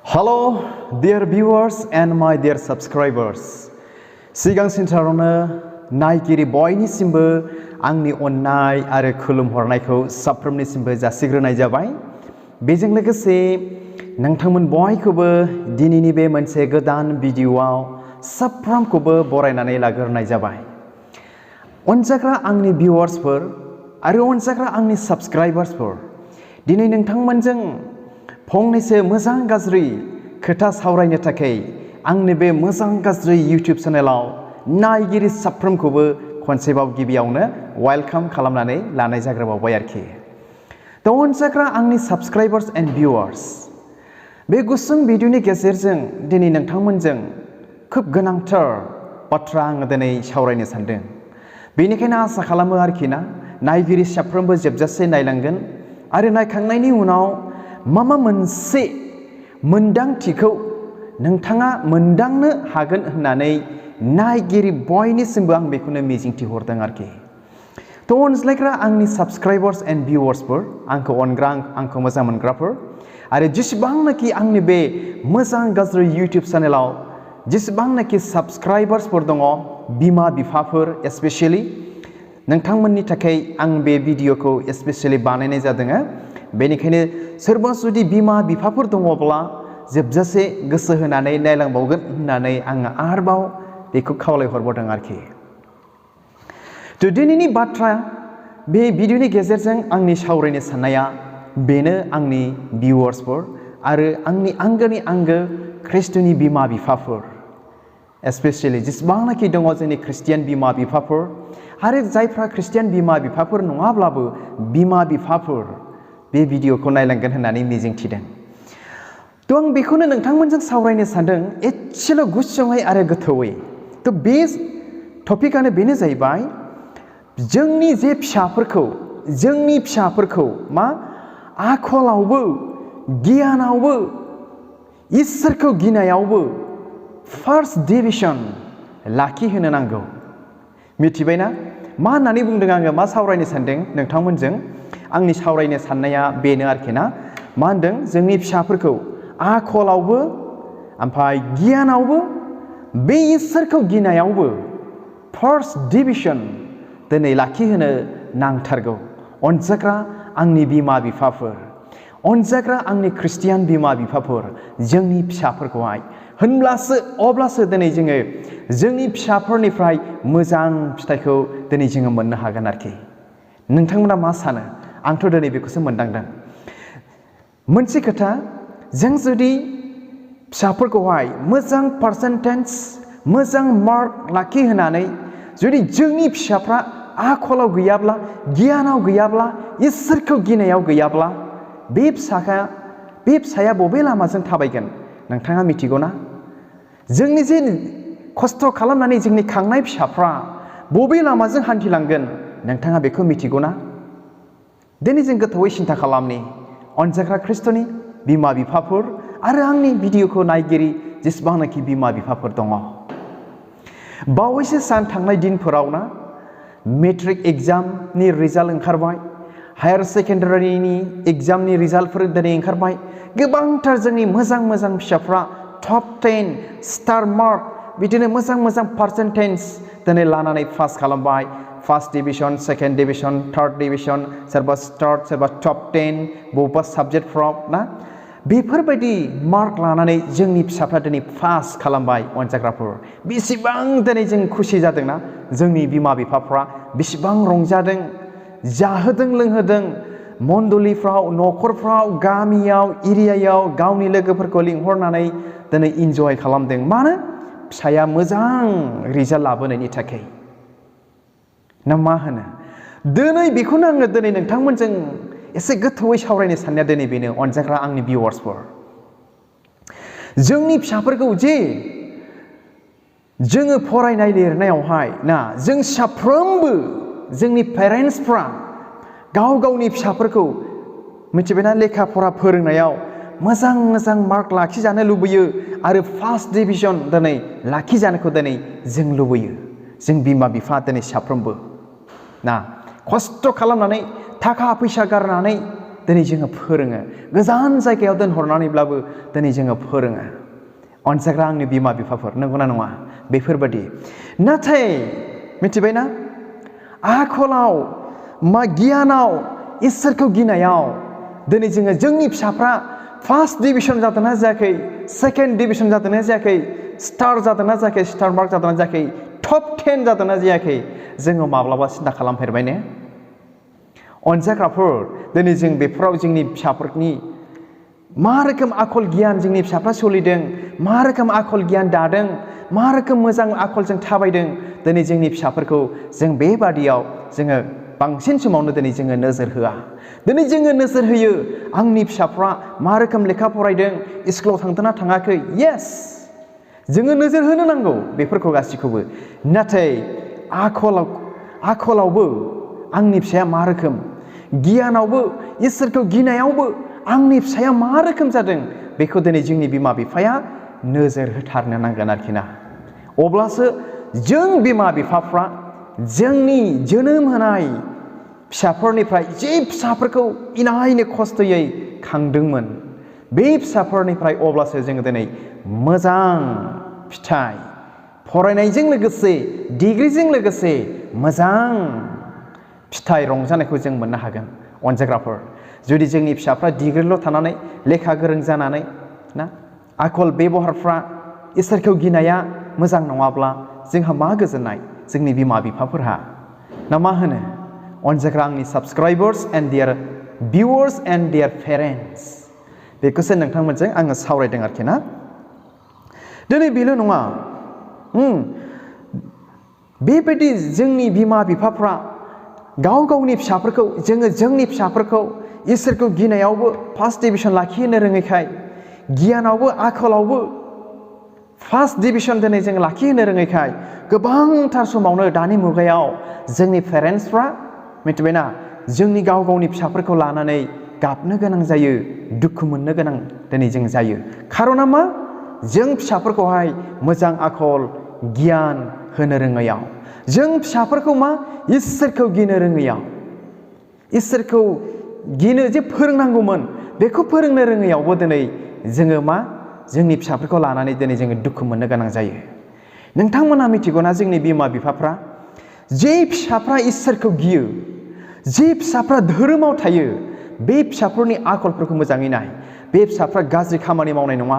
Hello, dear viewers and my dear subscribers. सिगां सेन्टारावनो नायगिरि बयनिसिमबो आंनि अननाय आरो खुलुमहरनायखौ साफ्रोमनिसिमबो जासिग्रोनाय जाबाय। बेजों लोगोसे नोंथांमोन बयखौबो दिनैनि बे मोनसे गोदान भिडिअआव साफ्रोमखौबो बरायनानै लाग्रोनाय जाबाय। अनजाग्रा आंनि भिउवार्सफोर आरो अनजाग्रा आंनि साबस्क्राइबार्सफोर, दिनै नोंथांमोनजों फंनैसो मोजां गाज्रि खोथा सावरायनो थाखाय आंनि बे मोजां गाज्रि इउटिउब चेनेलाव नायगिरि साफ्रोमखौबो खनसेबाव गिबियावनो वेलकाम खालामनानै लानाय जाग्रोबावबाय आरोखि। दा अनजाग्रा आंनि साबस्क्राइबार्स एन्ड भिउवार्स, बे गुसुं भिडिअनि गेजेरजों दिनै नोंथांमोनजों खोब गोनांथार बाथ्रा आङो दिनै सावरायनो सानदों। बेनिखायनो आसा खालामो आरोखि ना नायगिरि साफ्रोमबो जोबजासे नायलांगोन आरो नायखांनायनि उनाव माबा मोनसे मोनदांथिखौ नोंथाङा मोनदांनो हागोन होननानै नायगिरि बयनिसिमबो आं बेखौनो मिजिंथिहरदों आरोखि। थ' अनज्लायग्रा आंनि साबस्क्राइबार्स एन्ड भिउवार्सफोर, आंखौ अनग्रा आंखौ मोजां मोनग्राफोर आरो जेसेबांनाखि आंनि बे मोजां गाज्रि इउटिउब चेनेलाव जेसेबांनाखि साबस्क्राइबार्सफोर दङ, बिमा बिफाफोर स्पेसियेलि नोंथांमोननि थाखाय आं बे भिडिअखौ स्पेसियेलि बानायनाय जादों। बेनिखायनो सोरबा जुदि बिमा बिफाफोर दङब्ला जोबजासे गोसो होनानै नायलांबावगोन होननानै आङो आरोबाव बेखौ खावलायहरबावदों आरोखि। थ' दिनैनि बाथ्रा बे भिडिअनि गेजेरजों आंनि सावरायनो साननाया बेनो आंनि भिउवार्सफोर आरो आंनि आंगोनि आंगो ख्रिस्ट'नि बिमा बिफाफोर, स्पेसियेलि जेसेबांनाखि दङ जोंनि ख्रिस्टियान बिमा बिफाफोर आरो जायफ्रा ख्रिस्टियान बिमा बिफाफोर नङाब्लाबो बिमा बिफाफोर बे भिडिअखौ नायलांगोन होननानै मिजिंथिदों। थ' आं बेखौनो नोंथांमोनजों सावरायनो सानदों एसेल' गुसुङै आरो गोथौयै। थ' बे टपिकआनो बेनो जाहैबाय जोंनि फिसाफोरखौ मा आखलावबो गियानावबो इसोरखौ गिनायावबो फार्स्ट डिभिजन लाखिहोनो नांगौ। मिथिबायना मा होननानै बुंदों आङो, मा सावरायनो सानदों नोंथांमोनजों? आंनि सावरायनो साननाया बेनो आरोखि ना। मा होनदों? जोंनि फिसाफोरखौ आखलावबो ओमफ्राय गियानावबो बे इसोरखौ गिनायावबो फार्स्ट डिभिजन दिनै लाखिहोनो नांथारगौ। अनजाग्रा आंनि बिमा बिफाफोर, अनजाग्रा आंनि ख्रिस्टियान बिमा बिफाफोर, जोंनि फिसाफोरखौहाय अब्लासो दिनै जोङो जोंनि फिसाफोरनिफ्राय मोजां फिथाइखौ दिनै जोङो मोननो हागोन आरोखि। नोंथांमोना मा सानो? आंथ' दिनै बेखौसो मोनदांदों। मोनसे खोथा, जों जुदि फिसाफोरखौहाय मोजां पार्सेन्टेज मोजां मार्क लाखिहोनानै जुदि जोंनि फिसाफ्रा आखलाव गैयाब्ला, गियानाव गैयाब्ला, इसोरखौ गिनायाव गैयाब्ला बे फिसाया बबे लामाजों थाबायगोन नोंथाङा मिथिगौ ना? जोंनि जे खस्थ' खालामनानै जोंनि खांनाय फिसाफ्रा बबे लामाजों हान्थिलांगोन नोंथाङा बेखौ मिथिगौ ना? दिनै जों गोथौयै सिन्था खालामनि अनजाग्रा ख्रिस्ट'नि बिमा बिफाफोर आरो आंनि भिडिअखौ नायगिरि जेसेबांनाखि बिमा बिफाफोर दङ। बावैसो सान थांनाय दिनफोराव ना मेट्रिक एग्जामनि रिजाल्ट ओंखारबाय, हायार सेकेन्डारिनि एग्जामनि रिजाल्टफोर दिनै ओंखारबाय। गोबांथार जोंनि मोजां मोजां फिसाफ्रा टप 10 स्टार मार्क बिदिनो मोजां मोजां पार्सेन्टेज दिनै लानानै पास खालामबाय। First division, second division, third division, सोरबा स्टार, सोरबा टप 10 बबेबा साबजेक्टफ्राव ना बेफोरबायदि मार्क लानानै जोंनि फिसाफ्रा दिनै पास खालामबाय। अनजाग्राफोर, बेसेबां दिनै जों खुसि जादोंना जोंनि बिमा बिफाफ्रा बेसेबां रंजादों, जाहोदों लोंहोदों, मण्डलिफ्राव, न'खरफ्राव, गामियाव, एरियायाव गावनि लोगोफोरखौ लिंहरनानै दिनै इन्जय खालामदों। मानो? फिसाया मोजां रिजाल्ट लाबोनायनि थाखाय। ना मा होनो? दिनै बेखौनो आङो दिनै नोंथांमोनजों एसे गोथौयै सावरायनो साननाया दिनै बेनो। अनजाग्रा आंनि भिउवार्सफोर, जोंनि फिसाफोरखौ जे जोङो फरायनाय लिरनायावहाय ना जों साफ्रोमबो जोंनि पेरेन्टसफ्रा गावनि फिसाफोरखौ मिथिबायना लेखा फरा फोरोंनायाव मोजां मोजां मार्क लाखिजानो लुबैयो आरो फार्स्ट डिभिजन दिनै लाखिजानायखौ दिनै जों लुबैयो। जों बिमा बिफा दिनै साफ्रोमबो ना खस्थ' खालामनानै थाखा फैसा गारनानै दिनै जोङो फोरोङो गोजान जायगायाव दोनहरनानैब्लाबो दिनै जोङो फोरोङो अनसायग्रा आंनि बिमा बिफाफोर नंगौना नङा बेफोरबायदि नाथाय मिथिबायना आखलाव गियानाव इसोरखौ गिनायाव दिनै जोङो जोंनि फिसाफ्रा फार्स्ट डिभिजन जादोंना जायाखै सेकेन्ड डिभिजन जादोंना जायाखै स्टार जादोंना जायाखै स्टार मार्क जादोंना जायाखै टप 10 जादोंना जायाखै जोङो माब्लाबा सिन्था खालामफेरबाय ने अनजाग्राफोर दिनै जों बेफोराव जोंनि फिसाफोरनि मा रोखोम आखल गियान जोंनि फिसाफ्रा सोलिदों मा रोखोम आखल गियान दादों मा रोखोम मोजां आखलजों थाबायदों दिनै जोंनि फिसाफोरखौ जों बेबादियाव जोङो बांसिन समावनो दिनै जोङो नोजोर होआ दिनै जोङो नोजोर होयो आंनि फिसाफ्रा मा रोखोम लेखा फरायदों स्कुलाव थांदोंना थाङाखै येस जोङो नोजोर होनो नांगौ बेफोरखौ गासैखौबो नाथाय आखलावबो आंनि फिसाया मा रोखोम गियानावबो इसोरखौ गिनायावबो आंनि फिसाया मा रोखोम जादों बेखौ दिनै जोंनि बिमा बिफाया नोजोर होथारनो नांगोन आरोखि ना अब्लासो जों बिमा बिफाफ्रा जोंनि जोनोम होनाय फिसाफोरनिफ्राय जे फिसाफोरखौ इनायनो खस्थ'यै खांदोंमोन बे फिसाफोरनिफ्राय अब्लासो जोङो दिनै मोजां फिथाइ फरायनायजों लोगोसे डिग्रीजों लोगोसे मोजां फिथाइ रंजानायखौ जों मोननो हागोन अनजाग्राफोर जुदि जोंनि फिसाफ्रा डिग्रील' थानानै लेखा गोरों जानानै ना आखल बेबहारफ्रा इसोरखौ गिनाया मोजां नङाब्ला जोंहा मा गोजोननाय जोंनि बिमा बिफाफोरहा ना मा होनो अनजाग्रा आंनि subscribers and their viewers and their parents बेखौसो नोंथांमोनजों आङो सावरायदों आरोखि ना दिनै बेल' नङा बेबायदि जोंनि बिमा बिफाफ्रा गाव गावनि फिसाफोरखौ जोंनि फिसाफोरखौ इसोरखौ गिनायावबो फार्स्ट डिभिजन लाखिहोनो रोङैखाय गियानावबो आखलावबो फार्स्ट डिभिजन दिनै जों लाखिहोनो रोङैखाय गोबांथार समावनो दानि मुगायाव जोंनि पेरेन्टसफ्रा मिथिबायना जोंनि गाव गावनि फिसाफोरखौ लानानै गाबनो गोनां जायो दुखु मोननो गोनां दिनै जों जायो खारना मा जों फिसाफोरखौहाय मोजां आखल गियान होनो रोङैयाव जों फिसाफोरखौ मा इसोरखौ गिनो रोङैयाव इसोरखौ गिनो जे फोरोंनांगौमोन बेखौ फोरोंनो रोङैयावबो दिनै जोङो मा जोंनि फिसाफोरखौ लानानै दिनै जोङो दुखु मोननो गोनां जायो नोंथांमोना मिथिगौना जोंनि बिमा बिफाफ्रा जे फिसाफ्रा इसोरखौ गियो जे फिसाफ्रा धोरोमाव थायो बे फिसाफोरनि आखलफोरखौ मोजाङै नाय बे फिसाफ्रा गाज्रि खामानि मावनाय नङा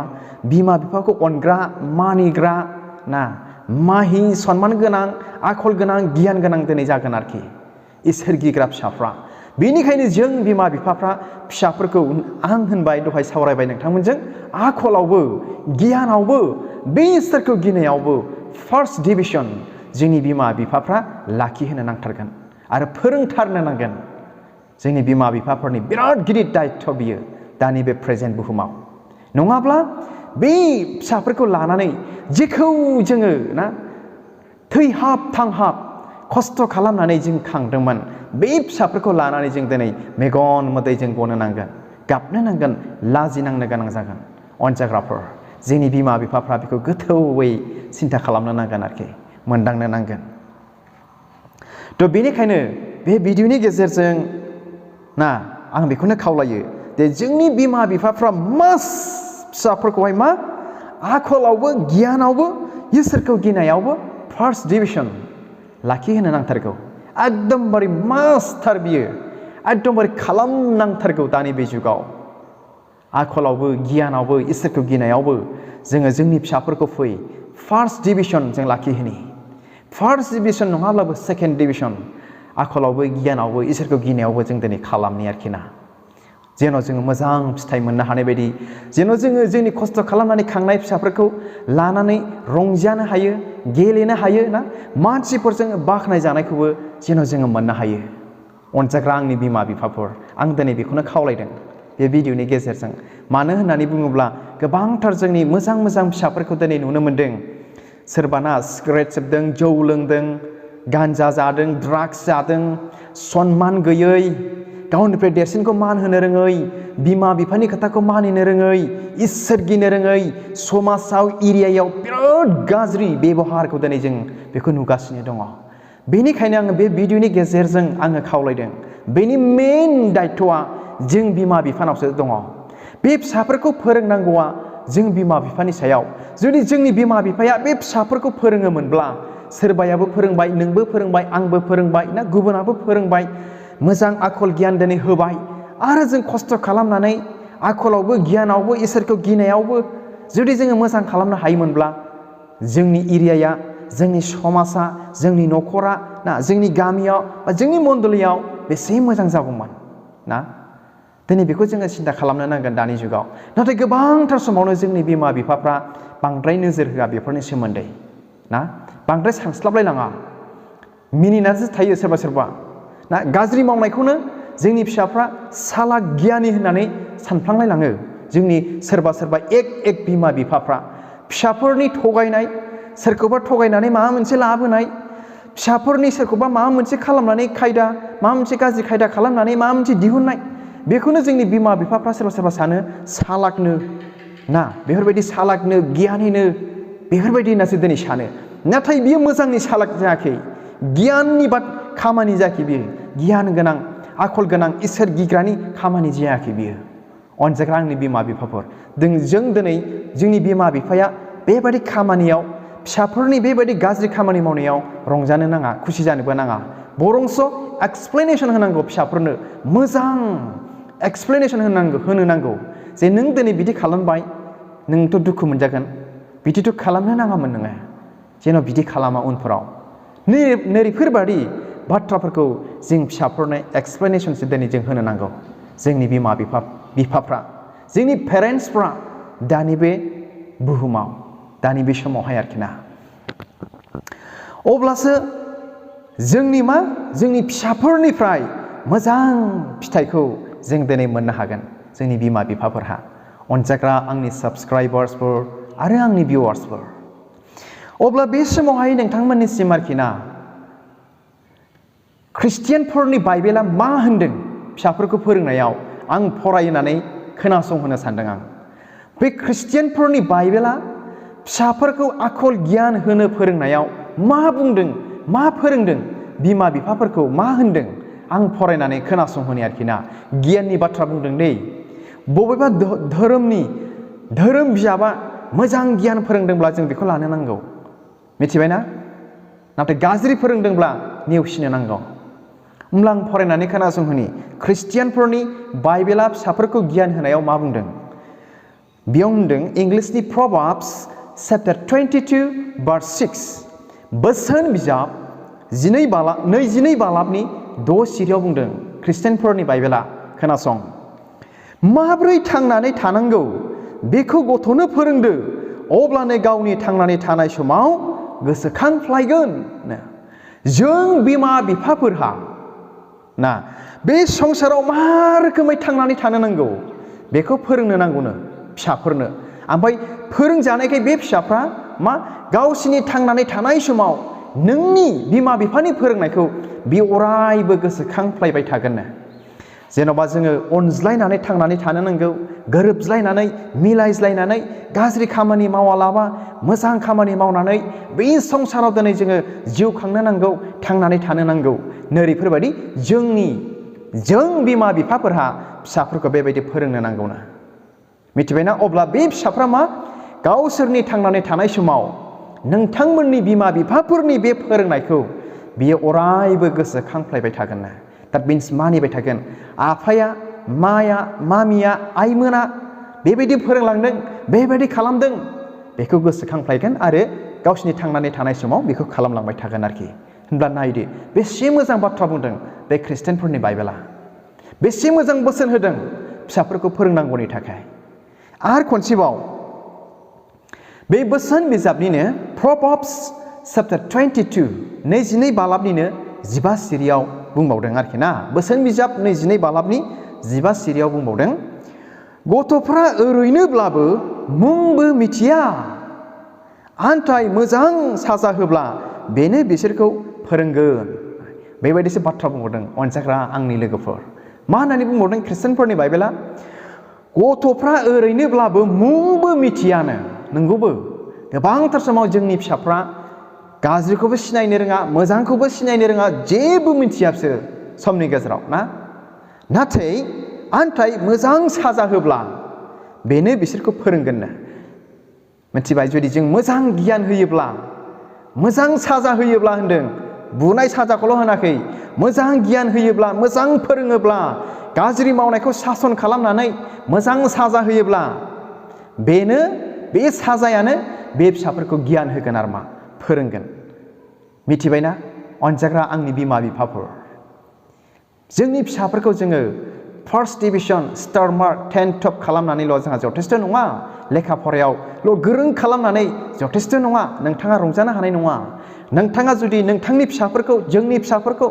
बिमा बिफाखौ अनग्रा मानिग्रा ना माहि सनमान गोनां आखल गोनां गियान गोनां दिनै जागोन आरोखि इसोर गिग्रा फिसाफ्रा बेनिखायनो जों बिमा बिफाफ्रा फिसाफोरखौ आं होनबाय दहाय सावरायबाय नोंथांमोनजों आखलावबो गियानावबो बे इसोरखौ गिनायावबो फार्स्ट डिभिजन जोंनि बिमा बिफाफ्रा लाखिहोनो नांथारगोन आरो फोरोंथारनो नांगोन जोंनि बिमा बिफाफोरनि बिराद गिदिर दायित्व बियो दानि बे प्रेजेन्ट बुहुमाव नङाब्ला बे फिसाफोरखौ लानानै जेखौ जोङो ना थैहाब थांहाब खस्थ' खालामनानै जों खांदोंमोन बे फिसाफोरखौ लानानै जों दिनै मेगन मोदै जों गनो नांगोन गाबनो नांगोन लाजिनांनो गोनां जागोन अनजाग्राफोर जोंनि बिमा बिफाफ्रा बेखौ गोथौयै सिन्था खालामनो नांगोन आरोखि मोनदांनो नांगोन थ' बेनिखायनो बे भिडिअनि गेजेरजों ना आं बेखौनो खावलायो जे जोंनि बिमा बिफाफ्रा फिसाफोरखौहाय मा आखलावबो गियानावबो इसोरखौ गिनायावबो फार्स्ट डिभिजन लाखिहोनो नांथारगौ एकदमबारे मास्टार बियो एकदमबारे खालामनांथारगौ दानि बे जुगाव आखलावबो गियानावबो इसोरखौ गिनायावबो जोङो जोंनि फिसाफोरखौ फै फार्स्ट डिभिजन जों लाखिहोनि फार्स्ट डिभिजन नङाब्लाबो सेकेन्ड डिभिजन आखलावबो गियानावबो इसोरखौ गिनायावबो जों दिनै खालामनि आरोखि ना जेन' जोङो मोजां फिथाइ मोननो हानाय बायदि जेन' जोङो जोंनि खस्थ' खालामनानै खांनाय फिसाफोरखौ लानानै रंजानो हायो गेलेनो हायो ना मानसिफोरजों बाख्नाय जानायखौबो जेन' जोङो मोननो हायो अनजाग्रा आंनि बिमा बिफाफोर आं दिनै बेखौनो खावलायदों बे भिडिअनि गेजेरजों मानो होननानै बुङोब्ला गोबांथार जोंनि मोजां मोजां फिसाफोरखौ दिनै नुनो मोनदों सोरबाना सिगारेट सोबदों जौ लोंदों गान्जा जादों ड्राग्स जादों सनमान गैयै गावनिफ्राय देरसिनखौ मान होनो रोङै बिमा बिफानि खोथाखौ मानिनो रोङै इसोर गिनो रोङै समाजाव एरियायाव बिराद गाज्रि बेबहारखौ दिनै जों बेखौ नुगासिनो दङ बेनिखायनो आङो बे भिडिअनि गेजेरजों आङो खावलायदों बेनि मेन दायित्वआ जों बिमा बिफानावसो दङ बे फिसाफोरखौ फोरोंनांगौआ जों बिमा बिफानि सायाव जुदि जोंनि बिमा बिफाया बे फिसाफोरखौ फोरोङोमोनब्ला सोरबायाबो फोरोंबाय नोंबो फोरोंबाय आंबो फोरोंबाय ना गुबुनाबो फोरोंबाय मोजां आखल गियान दिनै होबाय आरो जों खस्थ' खालामनानै आखलावबो गियानावबो इसोरखौ गिनायावबो जुदि जोङो मोजां खालामनो हायोमोनब्ला जोंनि एरियाया जोंनि समाजा जोंनि न'खरा ना जोंनि गामियाव बा जोंनि मण्डलियाव बेसे मोजां जागौमोन ना दिनै बेखौ जोङो सिन्था खालामनो नांगोन दानि जुगाव नाथाय गोबांथार समावनो जोंनि बिमा बिफाफ्रा बांद्राय नोजोर होआ बेफोरनि सोमोन्दै ना बांद्राय सानस्लाबलायलाङा मिनिनासो थायो सोरबा सोरबा ना गाज्रि मावनायखौनो जोंनि फिसाफ्रा सालाक गियानि होननानै सानफ्लांलायलाङो जोंनि सोरबा सोरबा एक बिमा बिफाफ्रा फिसाफोरनि थगायनाय सोरखौबा थगायनानै माबा मोनसे लाबोनाय फिसाफोरनि सोरखौबा माबा मोनसे खालामनानै खायदा माबा मोनसे गाज्रि खायदा खालामनानै माबा मोनसे दिहुननाय बेखौनो जोंनि बिमा बिफाफ्रा सोरबा सोरबा सानो सालाकनो ना बेफोरबायदि सालाकनो गियानिनो बेफोरबायदि होननासो दिनै सानो नाथाय बियो मोजांनि सालाक जायाखै गियाननि खामानि जायाखै बियो गियान गोनां आखल गोनां इसोर गिग्रानि खामानि जायाखै बियो अनजाग्रा आंनि बिमा बिफाफोर जों दिनै जोंनि बिमा बिफाया बेबायदि खामानियाव फिसाफोरनि बेबायदि गाज्रि खामानि मावनायाव रंजानो नाङा खुसि जानोबो नाङा बरंस एक्सप्लेनेसन होनांगौ फिसाफोरनो मोजां एक्सप्लेनेसन होनो नांगौ जे नों दिनै बिदि खालामबाय नोंथ' दुखु मोनजागोन बिदिथ' खालामनो नाङामोन नोङो जेन' बिदि खालामा उनफोराव नैफोरबादि बाथ्राफोरखौ जों फिसाफोरनो एक्सप्लेनेसनसो दिनै जों होनो नांगौ जोंनि बिमा बिफाफ्रा जोंनि पेरेन्टसफ्रा दानि बे बुहुमाव दानि बे समावहाय आरोखि ना अब्लासो जोंनि फिसाफोरनिफ्राय मोजां फिथाइखौ जों दिनै मोननो हागोन जोंनि बिमा बिफाफोरहा अनजाग्रा आंनि साबस्क्राइबार्सफोर आरो आंनि भिउवार्सफोर अब्ला बे समावहाय नोंथांमोननिसिम आरोखि ना ख्रिस्टियानफोरनि बाइबेला मा होनदों फिसाफोरखौ फोरोंनायाव आं फरायनानै खोनासंहोनो सानदों आं बे ख्रिस्टियानफोरनि बाइबेला फिसाफोरखौ आखल गियान होनो फोरोंनायाव मा बुंदों मा फोरोंदों बिमा बिफाफोरखौ मा होनदों आं फरायनानै खोनासंहोनो आरोखि ना गियाननि बाथ्रा बुंदों दै बबेबा धोरोम बिजाबा मोजां गियान फोरोंदोंब्ला जों बेखौ लानो नांगौ मिथिबायना नाथाय गाज्रि फोरोंदोंब्ला नेवसिनो नांगौ होमब्ला आं फरायनानै खोनासंहोनि ख्रिस्टियानफोरनि बाइबेला फिसाफोरखौ गियान होनायाव मा बुंदों बेयाव होनदों इंलिसनि प्रभाब्स चैप्टार 22 verse 6 बोसोन बिजाब 22 बालाबनि 6 सिरियाव बुंदों ख्रिस्टियानफोरनि बाइबेला खोनासं माब्रै थांनानै थानांगौ बेखौ गथ'नो फोरोंदो अब्लानो गावनि थांनानै थानाय समाव गोसोखांफ्लायगोन जों बिमा बिफाफोरहा ना बे संसाराव मा रोखोमै थांनानै थानो नांगौ बेखौ फोरोंनो नांगौनो फिसाफोरनो ओमफ्राय फोरोंजानायखाय बे फिसाफ्रा मा गावसिनि थांनानै थानाय समाव नोंनि बिमा बिफानि फोरोंनायखौ बे अरायबो गोसोखांफ्लायबाय थागोननो जेन'बा जोङो अनज्लायनानै थांनानै थानो नांगौ गोरोबज्लायनानै मिलायज्लायनानै गाज्रि खामानि मावालाबा मोजां खामानि मावनानै बे संसाराव दिनै जोङो जिउ खांनो नांगौ थांनानै थानो नांगौ नैफोरबायदि जों बिमा बिफाफोरहा फिसाफोरखौ बेबायदि फोरोंनो नांगौनो मिथिबायना अब्ला बे फिसाफ्रा मा गावसोरनि थांनानै थानाय समाव नोंथांमोननि बिमा बिफाफोरनि बे फोरोंनायखौ बियो अरायबो गोसोखांफ्लायबाय थागोननो that means मानिबाय थागोन आफाया मामिया आइमोना बेबायदि फोरोंलांदों बेबायदि खालामदों बेखौ गोसोखांफ्लायगोन आरो गावसिनि थांनानै थानाय समाव बेखौ खालामलांबाय थागोन आरोखि होनब्ला नायदो बेसे मोजां बाथ्रा बुंदों बे ख्रिस्टियानफोरनि बाइबेला बेसे मोजां बोसोन होदों फिसाफोरखौ फोरोंनांगौनि थाखाय आरो खनसेबाव बे बोसोन बिजाबनिनो प्रभाब्स चैप्टार 22 बालाबनिनो 15 सिरियाव बुंबावदों आरोखि ना बोसोन बिजाब 22 बालाबनि 15 सिरियाव बुंबावदों गथ'फ्रा ओरैनोब्लाबो मुंबो मिथिया आन्थाय मोजां साजा होब्ला बेनो बिसोरखौ फोरोंगोन बेबायदिसो बाथ्रा बुंबावदों अनजाग्रा आंनि लोगोफोर मा होननानै बुंबावदों ख्रिस्टियानफोरनि बाइबेला गथ'फ्रा ओरैनोब्लाबो मुंबो मिथियानो नंगौबो गोबांथार समाव जोंनि फिसाफ्रा गाज्रिखौबो सिनायनो रोङा मोजांखौबो सिनायनो रोङा जेबो मिथिया बिसोरो समनि गेजेराव ना नाथाय आन्थाय मोजां साजा होब्ला बेनो बिसोरखौ फोरोंगोननो मिथिबाय जुदि जों मोजां गियान होयोब्ला मोजां साजा होयोब्ला होनदों बुनाय साजाखौल' होनाखै मोजां गियान होयोब्ला मोजां फोरोङोब्ला गाज्रि मावनायखौ सासन खालामनानै मोजां साजा होयोब्ला बेनो बे साजायानो बे फिसाफोरखौ गियान होगोन आरो मा फोरोंगोन मिथिबायना अनजाग्रा आंनि बिमा बिफाफोर जोंनि फिसाफोरखौ जोङो first division star mark 10 top खालामनानैल' जोंहा जथेस्थ' नङा लेखा फरायावल' गोरों खालामनानै जथेस्थ' नङा नोंथाङा रंजानो हानाय नङा नोंथाङा जुदि नोंथांनि फिसाफोरखौ जोंनि फिसाफोरखौ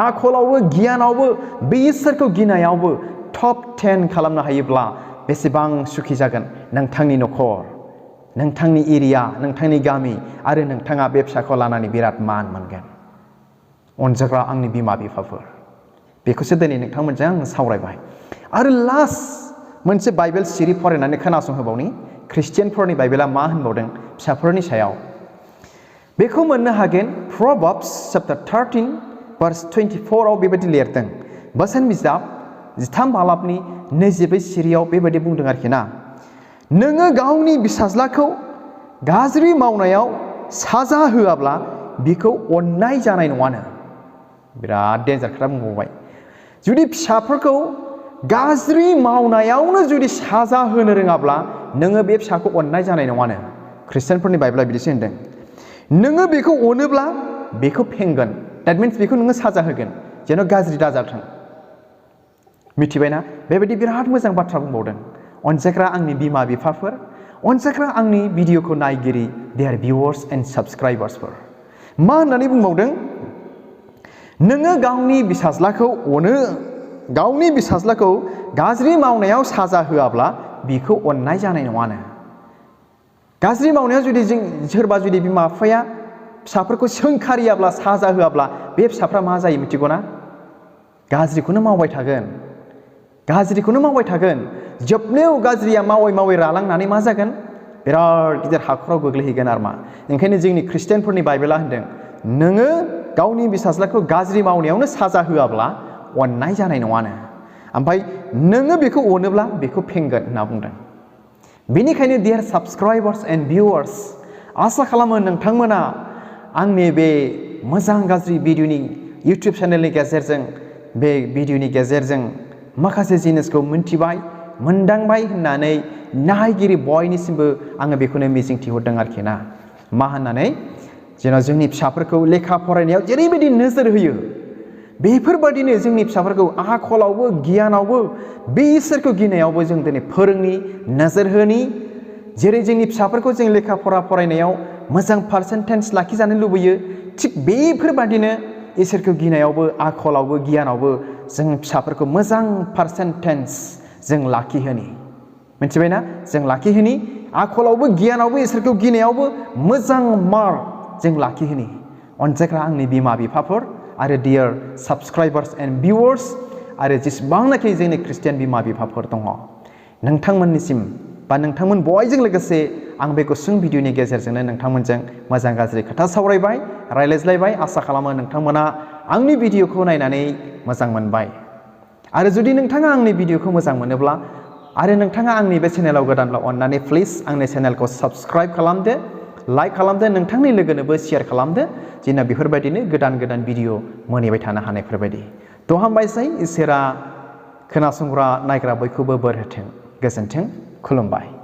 आखलावबो गियानावबो बे इसोरखौ गिनायावबो टप 10 खालामनो हायोब्ला बेसेबां सुखि जागोन नोंथांनि न'खर नोंथांनि एरिया नोंथांनि गामि आरो नोंथाङा बे फिसाखौ लानानै बिराद मान मोनगोन अनजाग्रा आंनि बिमा बिफाफोर बेखौसो दिनै नोंथांमोनजों आं सावरायबाय आरो लास्ट मोनसे बाइबेल सिरि फरायनानै खोनासंहोबावनि ख्रिस्टियानफोरनि बाइबेला मा होनबावदों फिसाफोरनि सायाव बेखौ मोननो हागोन प्रभार्ब्स चैप्टार 13 verse 24 आव बेबायदि लिरदों बोसोन बिजाब 13 बालाबनि 24 सिरियाव बेबायदि बुंदों आरोखि ना नोङो गावनि फिसाज्लाखौ गाज्रि मावनायाव साजा होआब्ला बिखौ अननाय जानाय नङानो बिराद डेन्जार खोथा बुंबावबाय जुदि फिसाफोरखौ गाज्रि मावनायावनो जुदि साजा होनो रोङाब्ला नोङो बे फिसाखौ अननाय जानाय नङानो ख्रिस्टियानफोरनि बाइबेला बिदिसो होनदों नोङो बेखौ अनोब्ला बेखौ फेंगोन that means बेखौ नोङो साजा होगोन जेन' गाज्रि दाजाथों मिथिबायना बेबायदि बिराद मोजां बाथ्रा बुंबावदों अनजाग्रा आंनि बिमा बिफाफोर अनजाग्रा आंनि भिडिअखौ नायगिरि देयार भिउवार्स एन्ड साबस्क्राइबार्सफोर मा होननानै बुंबावदों नोङो गावनि फिसाज्लाखौ अनो गावनि फिसाज्लाखौ गाज्रि मावनायाव साजा होआब्ला बिखौ अननाय जानाय नङानो गाज्रि मावनायाव जुदि सोरबा जुदि बिमा बिफाया फिसाफोरखौ सोंखारियाब्ला साजा होआब्ला बे फिसाफ्रा मा जायो मिथिगौना गाज्रिखौनो मावबाय थागोन जोबनायाव गाज्रिया मावै मावै रालांनानै मा जागोन बिराद गिदिर हाखराव गोग्लैहैगोन आरो मा ओंखायनो जोंनि ख्रिस्टियानफोरनि बाइबेला होनदों नोङो गावनि फिसाज्लाखौ गाज्रि मावनायावनो साजा होआब्ला अननाय जानाय नङानो ओमफ्राय नोङो बेखौ अनोब्ला बेखौ फेंगोन होनना बुंदों बेनिखायनो डियार साबस्क्राइबार्स एन्ड भिउवार्स आसा खालामो नोंथांमोना आंनि बे मोजां गाज्रि भिडिअनि इउटिउब चेनेलनि गेजेरजों बे भिडिअनि गेजेरजों माखासे जिनिसखौ मिन्थिबाय मोनदांबाय होननानै नायगिरि बयनिसिमबो आङो बेखौनो मिजिंथिहरदों आरोखि ना मा होननानै जेन' जोंनि फिसाफोरखौ लेखा फरायनायाव जेरैबायदि नोजोर होयो बेफोरबायदिनो जोंनि फिसाफोरखौ आखलावबो गियानावबो बे इसोरखौ गिनायावबो जों दिनै फोरोंनि नोजोर होनि जेरै जोंनि फिसाफोरखौ जों लेखा फरायनायाव मोजां पारसेन्टेज लाखिजानो लुबैयो थिग बेफोरबायदिनो इसोरखौ गिनायावबो आखलावबो गियानावबो जों फिसाफोरखौ मोजां पारसेन्टेज जों लाखिहोनि मिथिबायना जों लाखिहोनि आखलावबो गियानावबो इसोरखौ गिनायावबो मोजां मार्क जों लाखिहोनि अनजाग्रा आंनि बिमा बिफाफोर आरो डियार साबस्क्राइबार्स एन्ड भिउवार्स आरो जेसेबांनाखि जोंनि ख्रिस्टियान बिमा बिफाफोर दङ नोंथांमोननिसिम बा नोंथांमोन बयजों लोगोसे आं बे गुसुं भिडिअनि गेजेरजोंनो नोंथांमोनजों मोजां गाज्रि खोथा सावरायबाय रायज्लायबाय आसा खालामो नोंथांमोना आंनि भिडिअखौ नायनानै मोजां मोनबाय आरो जुदि नोंथाङा आंनि भिडिअखौ मोजां मोनोब्ला आरो नोंथाङा आंनि बे चेनेलाव गोदानब्ला अननानै प्लिज आंनि चेनेलखौ साबस्क्राइब खालामदो लाइक खालामदो नोंथांनि लोगोनोबो शेयार खालामदो जेन' बेफोरबायदिनो गोदान भिडिअ मोनहैबाय थानो हानायफोरबायदि थ' हामबायसै इसोरा खोनासंग्रा नायग्रा बयखौबो बोर होथों गोजोन्थों खुलुमबाय।